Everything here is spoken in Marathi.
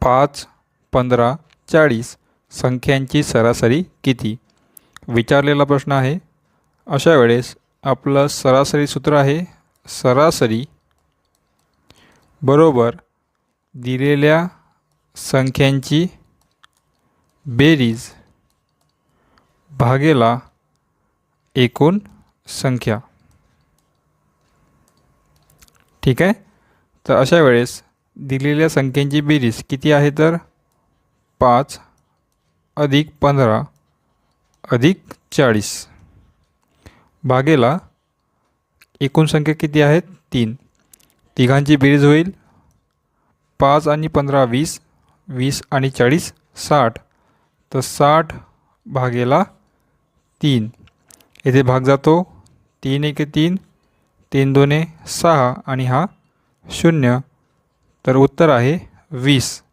5, 15, 40 संख्यांची सरासरी किती? विचारलेला प्रश्न आहे. अशा वेळेस आपलं सरासरी सूत्र आहे सरासरी बरोबर दिलेल्या संख्यांची बेरीज भागेला एकूण संख्या. ठीक आहे. तर अशा वेळेस दिलेल्या संख्यांची बेरीज किती आहे तर 5 अधिक 15 अधिक 40 भागेला एकूण संख्या किती आहेत 3. तिघांची बेरीज होईल 5 आणि 15 20, 20 आणि 40 60. तर 60 भागेला 3. येथे भाग जातो 3 1 3, 3 2 6 आणि हा 0. तर उत्तर आहे 20.